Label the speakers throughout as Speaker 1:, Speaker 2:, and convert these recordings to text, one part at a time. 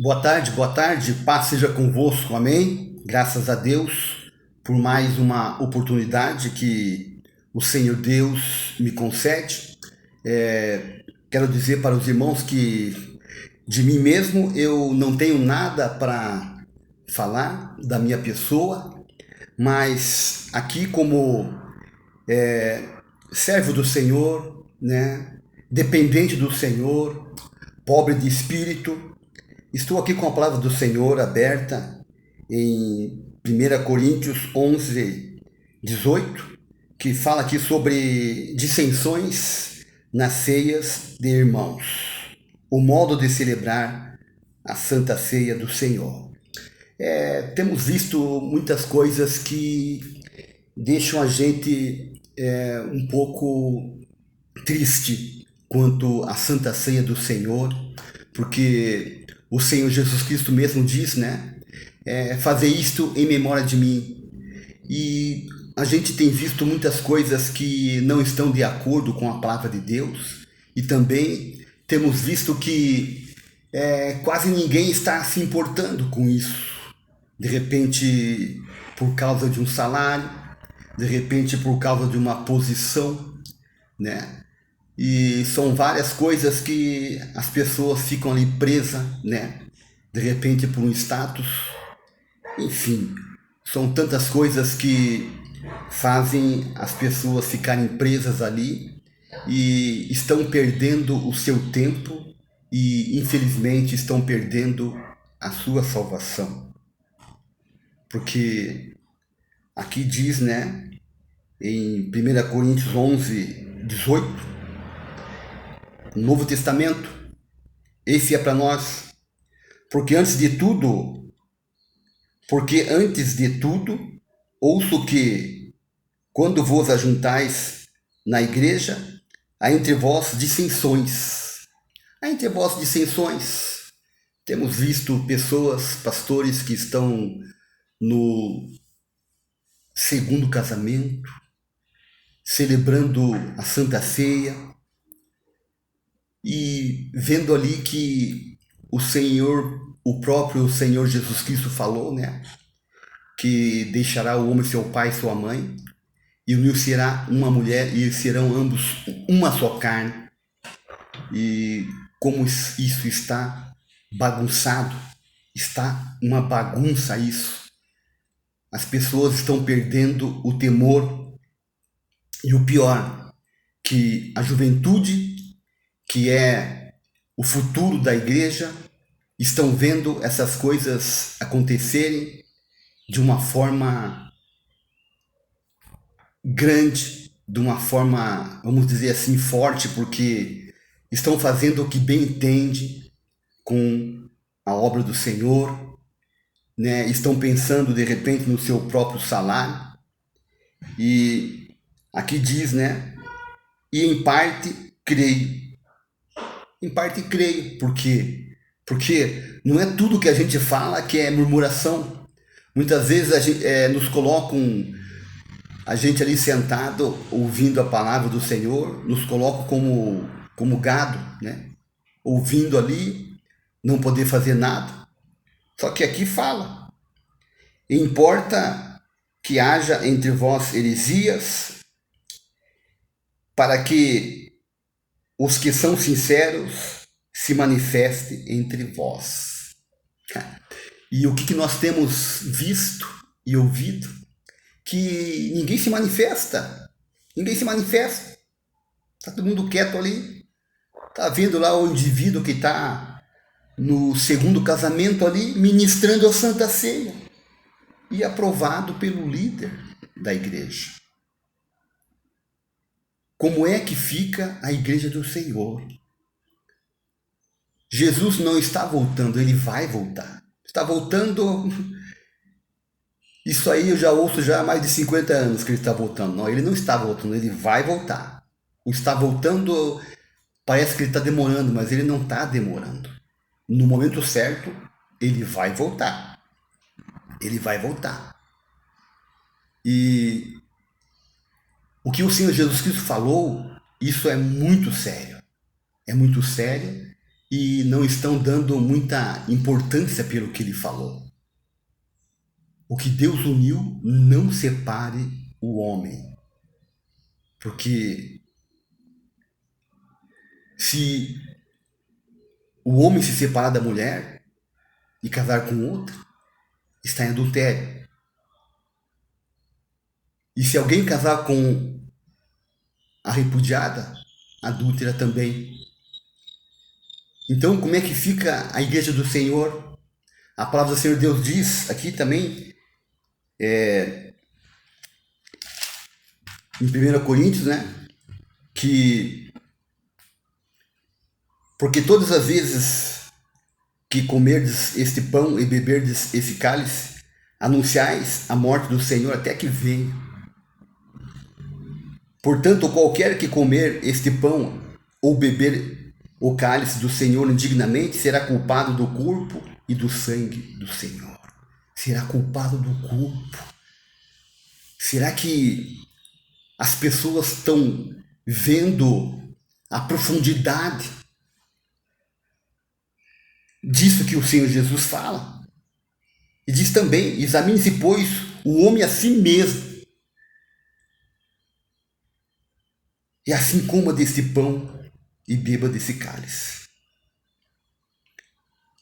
Speaker 1: Boa tarde, paz seja convosco, amém? Graças a Deus por mais uma oportunidade que o Senhor Deus me concede. Quero dizer para os irmãos que de mim mesmo eu não tenho nada para falar da minha pessoa, mas aqui como servo do Senhor, né? Dependente do Senhor, pobre de espírito. Estou aqui com a palavra do Senhor aberta em 1 Coríntios 11:18, que fala aqui sobre dissensões nas ceias de irmãos, o modo de celebrar a Santa Ceia do Senhor. Temos visto muitas coisas que deixam a gente um pouco triste quanto à Santa Ceia do Senhor, porque o Senhor Jesus Cristo mesmo diz, né? Fazer isto em memória de mim. E a gente tem visto muitas coisas que não estão de acordo com a palavra de Deus, e também temos visto que quase ninguém está se importando com isso. De repente, por causa de um salário, de repente, por causa de uma posição, né? E são várias coisas que as pessoas ficam ali presas, né? De repente por um status. Enfim, são tantas coisas que fazem as pessoas ficarem presas ali e estão perdendo o seu tempo e infelizmente estão perdendo a sua salvação. Porque aqui diz, né, em 1 Coríntios 11:18, Novo Testamento, esse é para nós. Porque antes de tudo, ouço que, quando vos ajuntais na igreja, há entre vós dissensões. Há entre vós dissensões. Temos visto pessoas, pastores, que estão no segundo casamento, celebrando a Santa Ceia, e vendo ali que o próprio Senhor Jesus Cristo falou, né? Que deixará o homem seu pai e sua mãe, e unir-se-á uma mulher, e serão ambos uma só carne. E como isso está bagunçado, está uma bagunça isso. As pessoas estão perdendo o temor, e o pior, que a juventude, que é o futuro da igreja, estão vendo essas coisas acontecerem de uma forma grande, de uma forma, vamos dizer assim, forte, porque estão fazendo o que bem entende com a obra do Senhor, né? Estão pensando de repente no seu próprio salário. E aqui diz, né? E em parte creio. Em parte creio. Por quê? Porque não é tudo que a gente fala que é murmuração. Muitas vezes nos colocam, a gente ali sentado, ouvindo a palavra do Senhor, nos colocam como gado, né? Ouvindo ali, não poder fazer nada. Só que aqui fala, importa que haja entre vós heresias, para que os que são sinceros se manifestem entre vós. E o que nós temos visto e ouvido? Que ninguém se manifesta. Ninguém se manifesta. Está todo mundo quieto ali. Está vendo lá o indivíduo que está no segundo casamento ali, ministrando a Santa Ceia. E aprovado pelo líder da igreja. Como é que fica a igreja do Senhor? Jesus não está voltando, ele vai voltar. Está voltando. Isso aí eu já ouço já há mais de 50 anos que ele está voltando. Não, ele não está voltando, ele vai voltar. O está voltando, parece que ele está demorando, mas ele não está demorando. No momento certo, ele vai voltar. Ele vai voltar. E o que o Senhor Jesus Cristo falou, isso é muito sério. É muito sério. e não estão dando muita importância pelo que ele falou. O que Deus uniu, não separe o homem. Porque se o homem se separar da mulher e casar com outra, está em adultério. E se alguém casar com a repudiada, adúltera também. Então, como é que fica a igreja do Senhor? A palavra do Senhor Deus diz aqui também, em 1 Coríntios, né? Que porque todas as vezes que comerdes este pão e beberdes esse cálice, anunciais a morte do Senhor até que venha. Portanto, qualquer que comer este pão ou beber o cálice do Senhor indignamente será culpado do corpo e do sangue do Senhor. Será culpado do corpo. Será que as pessoas estão vendo a profundidade disso que o Senhor Jesus fala? E diz também: examine-se, pois, o homem a si mesmo, e assim coma desse pão e beba desse cálice.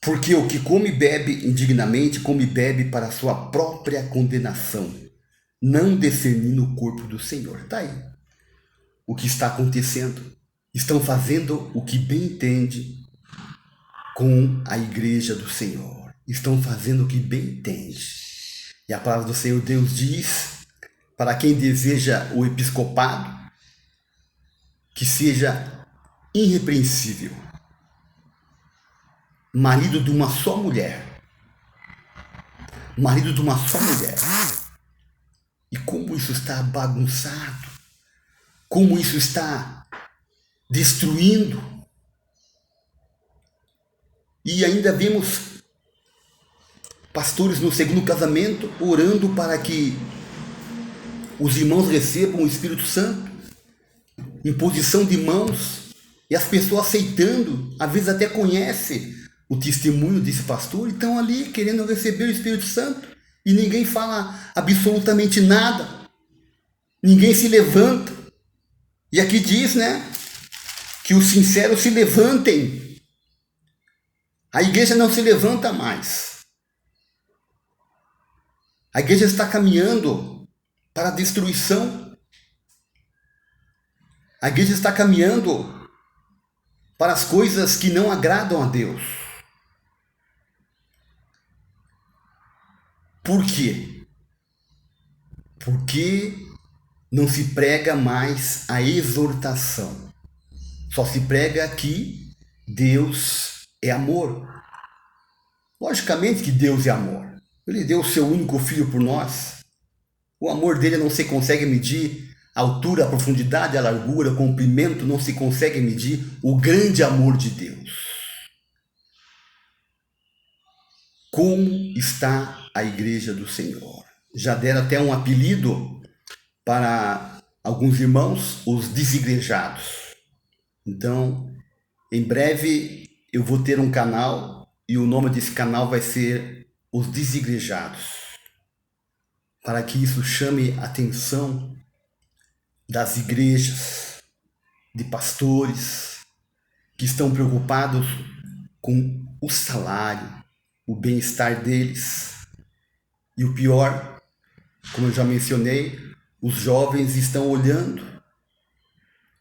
Speaker 1: Porque o que come e bebe indignamente, come e bebe para a sua própria condenação, não discernindo o corpo do Senhor. Está aí o que está acontecendo. Estão fazendo o que bem entende com a igreja do Senhor. Estão fazendo o que bem entende. E a palavra do Senhor Deus diz, para quem deseja o episcopado, que seja irrepreensível, marido de uma só mulher. Marido de uma só mulher. E como isso está bagunçado, como isso está destruindo. E ainda vemos pastores no segundo casamento orando para que os irmãos recebam o Espírito Santo, imposição de mãos, e as pessoas aceitando, às vezes até conhecem o testemunho desse pastor, e estão ali querendo receber o Espírito Santo, e ninguém fala absolutamente nada, ninguém se levanta. E aqui diz, né, que os sinceros se levantem. A igreja não se levanta mais. A igreja está caminhando para a destruição. A igreja está caminhando para as coisas que não agradam a Deus. Por quê? Porque não se prega mais a exortação. Só se prega que Deus é amor. Logicamente que Deus é amor. Ele deu o seu único filho por nós. O amor dele não se consegue medir. A altura, a profundidade, a largura, o comprimento não se consegue medir o grande amor de Deus. Como está a igreja do Senhor? Já deram até um apelido para alguns irmãos, os desigrejados. Então, em breve eu vou ter um canal e o nome desse canal vai ser Os Desigrejados, para que isso chame a atenção das igrejas, de pastores que estão preocupados com o salário, o bem-estar deles. E o pior, como eu já mencionei, os jovens estão olhando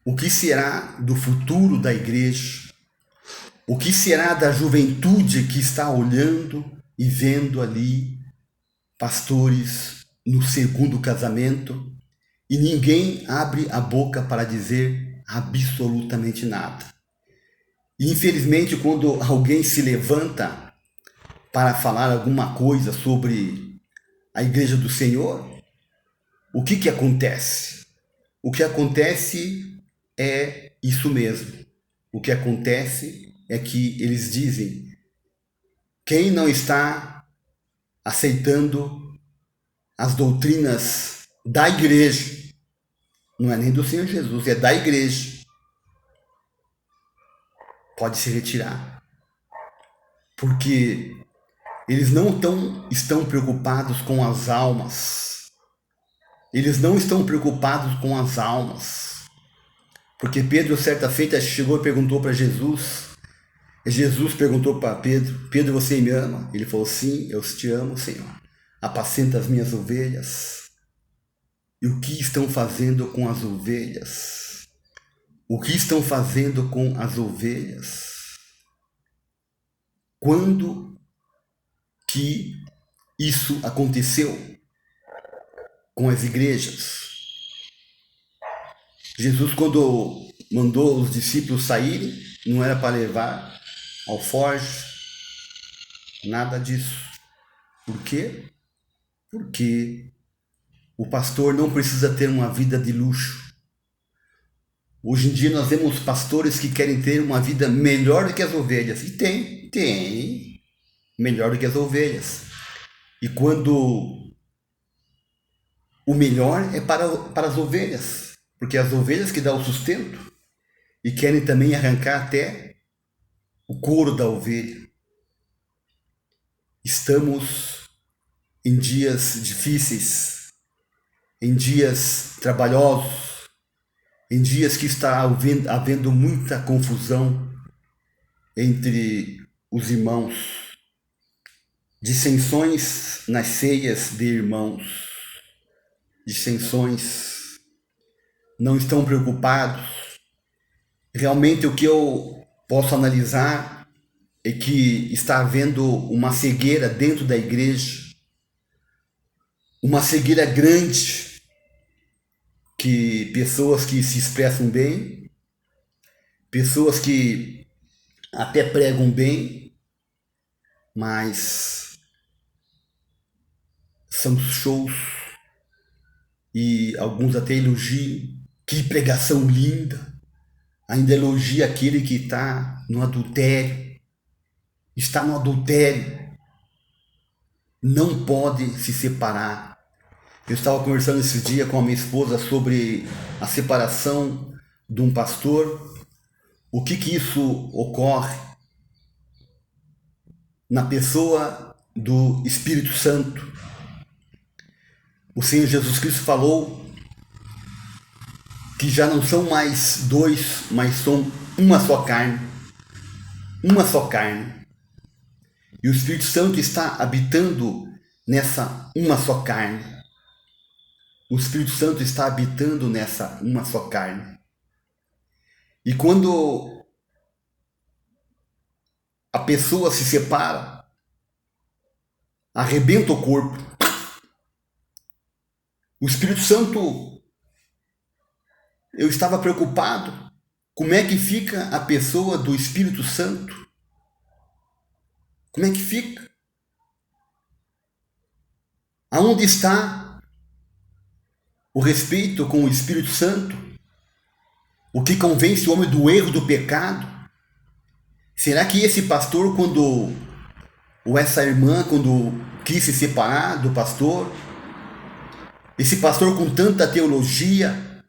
Speaker 1: o que será do futuro da igreja, o que será da juventude que está olhando e vendo ali pastores no segundo casamento, e ninguém abre a boca para dizer absolutamente nada. E infelizmente, quando alguém se levanta para falar alguma coisa sobre a igreja do Senhor, o que acontece? O que acontece é isso mesmo. O que acontece é que eles dizem: quem não está aceitando as doutrinas da igreja, não é nem do Senhor Jesus, é da igreja, pode se retirar. porque eles não estão preocupados com as almas. Eles não estão preocupados com as almas. Porque Pedro, certa feita, chegou e perguntou para Jesus. E Jesus perguntou para Pedro: Pedro, você me ama? Ele falou: sim, eu te amo, Senhor. Apacenta as minhas ovelhas. E o que estão fazendo com as ovelhas? O que estão fazendo com as ovelhas? Quando que isso aconteceu com as igrejas? Jesus, quando mandou os discípulos saírem, não era para levar alforje, nada disso. Por quê? Porque o pastor não precisa ter uma vida de luxo. Hoje em dia nós vemos pastores que querem ter uma vida melhor do que as ovelhas. E tem melhor do que as ovelhas. E quando o melhor é para as ovelhas, porque as ovelhas que dão o sustento e querem também arrancar até o couro da ovelha. Estamos em dias difíceis, em dias trabalhosos, em dias que está havendo muita confusão entre os irmãos, dissensões nas ceias de irmãos, dissensões, não estão preocupados. Realmente o que eu posso analisar é que está havendo uma cegueira dentro da igreja, uma cegueira grande, que pessoas que se expressam bem, pessoas que até pregam bem, mas são shows e alguns até elogiam. Que pregação linda! Ainda elogia aquele que está no adultério. Está no adultério. Não pode se separar. Eu estava conversando esse dia com a minha esposa sobre a separação de um pastor. O que isso ocorre na pessoa do Espírito Santo. O Senhor Jesus Cristo falou que já não são mais dois, mas são uma só carne. Uma só carne. E o Espírito Santo está habitando nessa uma só carne. O Espírito Santo está habitando nessa uma só carne. E quando a pessoa se separa, arrebenta o corpo. O Espírito Santo, eu estava preocupado. Como é que fica a pessoa do Espírito Santo? Como é que fica? Aonde está o respeito com o Espírito Santo? O que convence o homem do erro, do pecado? Será que esse pastor, ou essa irmã, quando quis se separar do pastor, esse pastor com tanta teologia,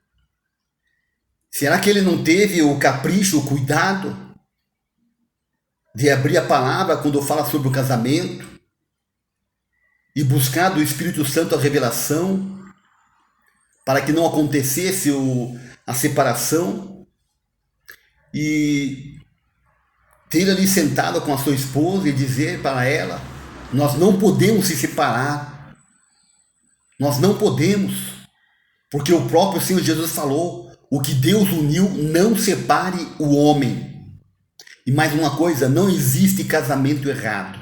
Speaker 1: será que ele não teve o capricho, o cuidado de abrir a palavra quando fala sobre o casamento e buscar do Espírito Santo a revelação para que não acontecesse a separação e ter ali sentado com a sua esposa e dizer para ela: nós não podemos se separar, nós não podemos, porque o próprio Senhor Jesus falou: o que Deus uniu, não separe o homem. E mais uma coisa, não existe casamento errado.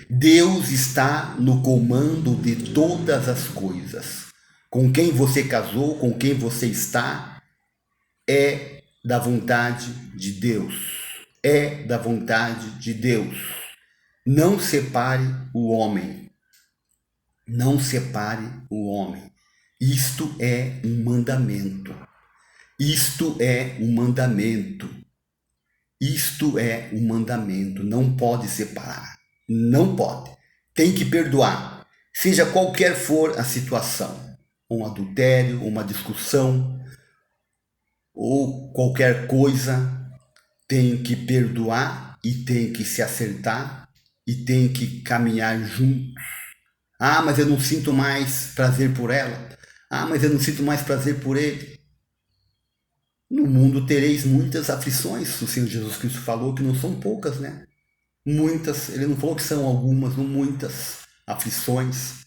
Speaker 1: Deus está no comando de todas as coisas. Com quem você casou, com quem você está, é da vontade de Deus. É da vontade de Deus. Não separe o homem. Não separe o homem. Isto é um mandamento. Isto é um mandamento. Isto é um mandamento. Não pode separar. Não pode. Tem que perdoar. Seja qualquer for a situação. Um adultério, uma discussão, ou qualquer coisa, tem que perdoar e tem que se acertar e tem que caminhar juntos. Ah, mas eu não sinto mais prazer por ela. Ah, mas eu não sinto mais prazer por ele. No mundo tereis muitas aflições. O Senhor Jesus Cristo falou que não são poucas, né? Muitas. Ele não falou que são algumas, não muitas aflições.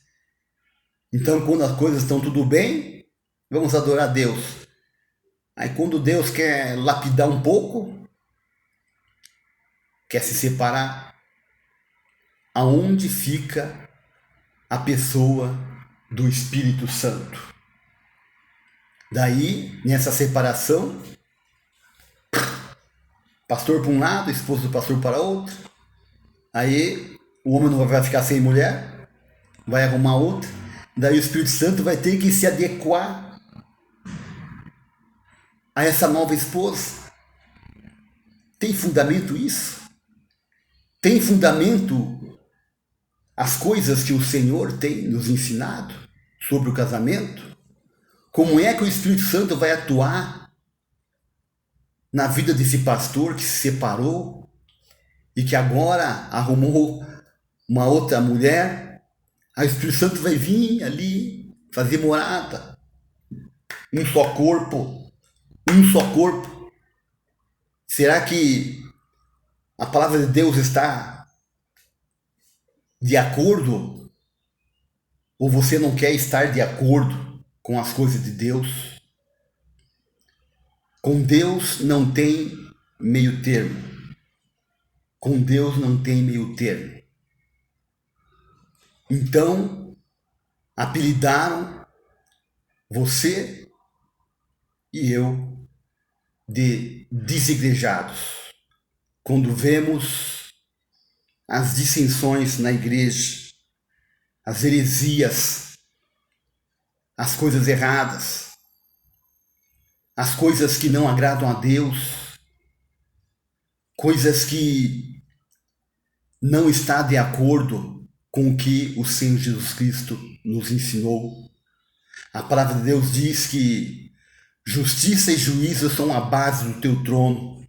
Speaker 1: Então, quando as coisas estão tudo bem, vamos adorar a Deus. Aí, quando Deus quer lapidar um pouco, quer se separar, aonde fica a pessoa do Espírito Santo? Daí, nessa separação, pastor para um lado, esposa do pastor para outro. Aí o homem não vai ficar sem mulher, vai arrumar outra. Daí o Espírito Santo vai ter que se adequar a essa nova esposa. Tem fundamento isso? Tem fundamento as coisas que o Senhor tem nos ensinado sobre o casamento? Como é que o Espírito Santo vai atuar na vida desse pastor que se separou e que agora arrumou uma outra mulher? Aí o Espírito Santo vai vir ali fazer morada. Um só corpo. Um só corpo. Será que a palavra de Deus está de acordo? Ou você não quer estar de acordo com as coisas de Deus? Com Deus não tem meio termo. Com Deus não tem meio termo. Então, apelidaram você e eu de desigrejados. Quando vemos as dissensões na igreja, as heresias, as coisas erradas, as coisas que não agradam a Deus, coisas que não estão de acordo com o que o Senhor Jesus Cristo nos ensinou. A palavra de Deus diz que justiça e juízo são a base do teu trono.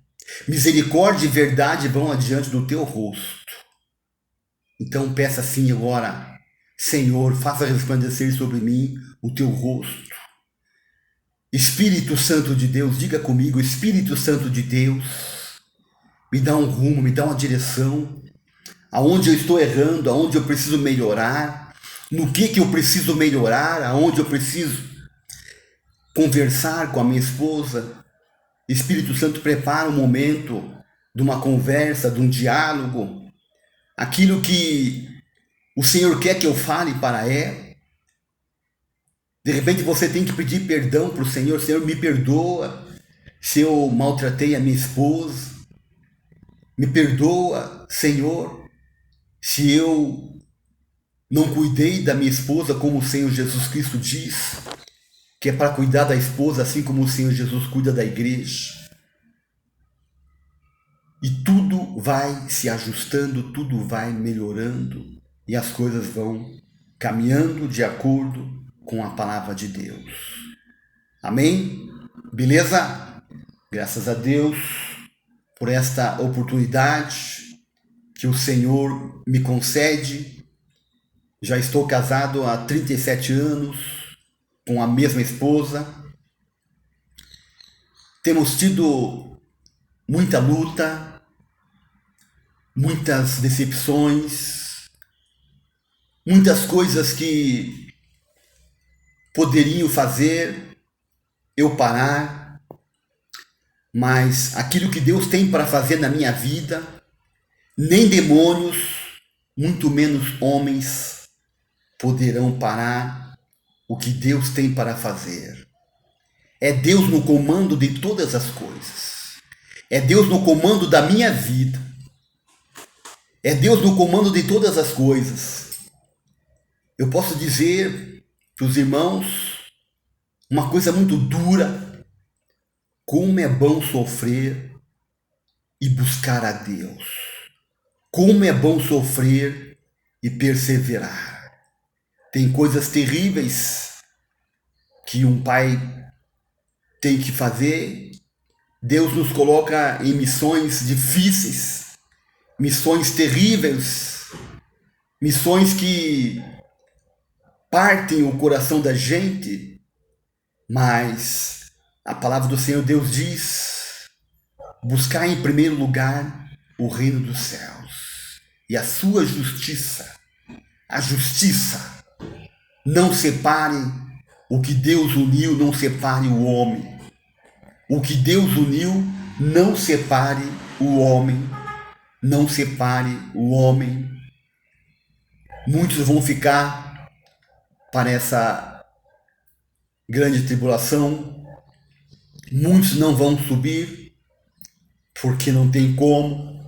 Speaker 1: Misericórdia e verdade vão adiante do teu rosto. Então peça assim agora: Senhor, faça resplandecer sobre mim o teu rosto. Espírito Santo de Deus, diga comigo: Espírito Santo de Deus, me dá um rumo, me dá uma direção, aonde eu estou errando, aonde eu preciso melhorar, no que eu preciso melhorar, aonde eu preciso conversar com a minha esposa. Espírito Santo, prepara um momento de uma conversa, de um diálogo, aquilo que o Senhor quer que eu fale para ela. De repente você tem que pedir perdão para o Senhor: Senhor, me perdoa se eu maltratei a minha esposa, me perdoa, Senhor, se eu não cuidei da minha esposa como o Senhor Jesus Cristo diz, que é para cuidar da esposa assim como o Senhor Jesus cuida da igreja. E tudo vai se ajustando, tudo vai melhorando e as coisas vão caminhando de acordo com a palavra de Deus. Amém? Beleza? Graças a Deus por esta oportunidade que o Senhor me concede. Já estou casado há 37 anos com a mesma esposa. Temos tido muita luta, muitas decepções, muitas coisas que poderiam fazer eu parar, mas aquilo que Deus tem para fazer na minha vida, nem demônios, muito menos homens, poderão parar o que Deus tem para fazer. É Deus no comando de todas as coisas. É Deus no comando da minha vida. É Deus no comando de todas as coisas. Eu posso dizer para os irmãos uma coisa muito dura: como é bom sofrer e buscar a Deus. Como é bom sofrer e perseverar. Tem coisas terríveis que um pai tem que fazer. Deus nos coloca em missões difíceis, missões terríveis, missões que partem o coração da gente, mas a palavra do Senhor Deus diz: buscar em primeiro lugar o reino dos céus e a sua justiça. A justiça. Não separe o que Deus uniu, não separe o homem. O que Deus uniu, não separe o homem. Não separe o homem. Muitos vão ficar para essa grande tribulação. Muitos não vão subir, porque não tem como.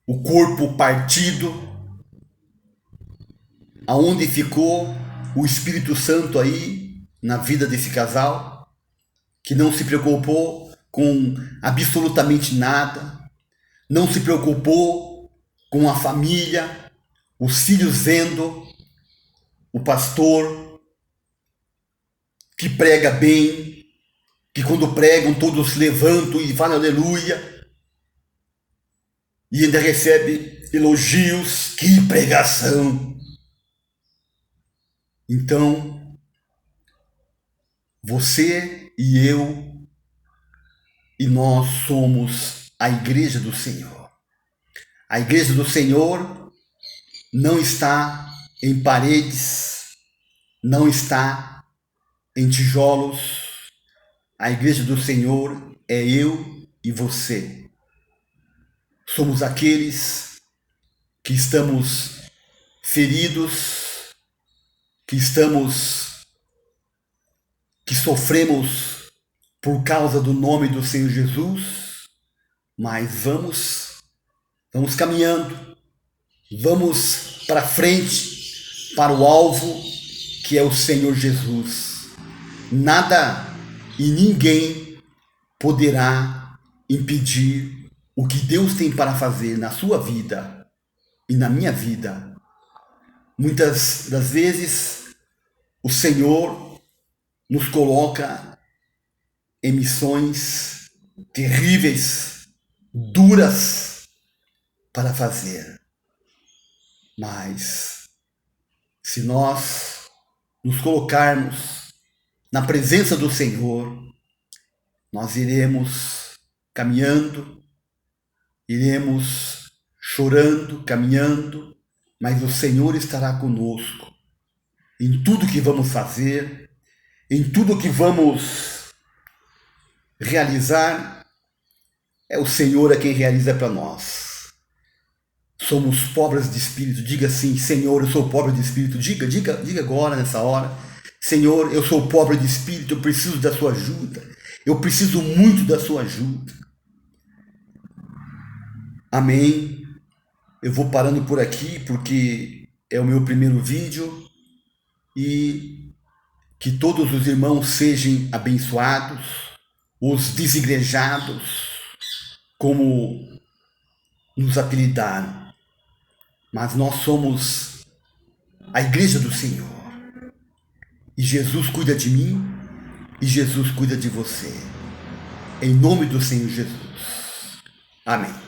Speaker 1: O corpo partido. Aonde ficou o Espírito Santo aí na vida desse casal, que não se preocupou com absolutamente nada, não se preocupou com a família, os filhos vendo o pastor que prega bem, que quando pregam todos se levantam e falam aleluia, e ainda recebe elogios. Que pregação! Então, você e eu e nós somos a igreja do Senhor. A igreja do Senhor não está em paredes, não está em tijolos. A igreja do Senhor é eu e você. Somos aqueles que estamos feridos, que sofremos por causa do nome do Senhor Jesus, mas vamos caminhando, vamos para frente, para o alvo que é o Senhor Jesus. Nada e ninguém poderá impedir o que Deus tem para fazer na sua vida e na minha vida. Muitas das vezes o Senhor nos coloca em missões terríveis, duras para fazer. Mas se nós nos colocarmos na presença do Senhor, nós iremos caminhando, iremos chorando, caminhando, mas o Senhor estará conosco em tudo que vamos fazer, em tudo que vamos realizar. É o Senhor a quem realiza para nós. Somos pobres de espírito. Diga assim: Senhor, eu sou pobre de espírito. Diga agora, nessa hora: Senhor, eu sou pobre de espírito, eu preciso da sua ajuda. Eu preciso muito da sua ajuda. Amém. Eu vou parando por aqui porque é o meu primeiro vídeo, e que todos os irmãos sejam abençoados, os desigrejados, como nos apelidaram. Mas nós somos a igreja do Senhor. E Jesus cuida de mim e Jesus cuida de você. Em nome do Senhor Jesus. Amém.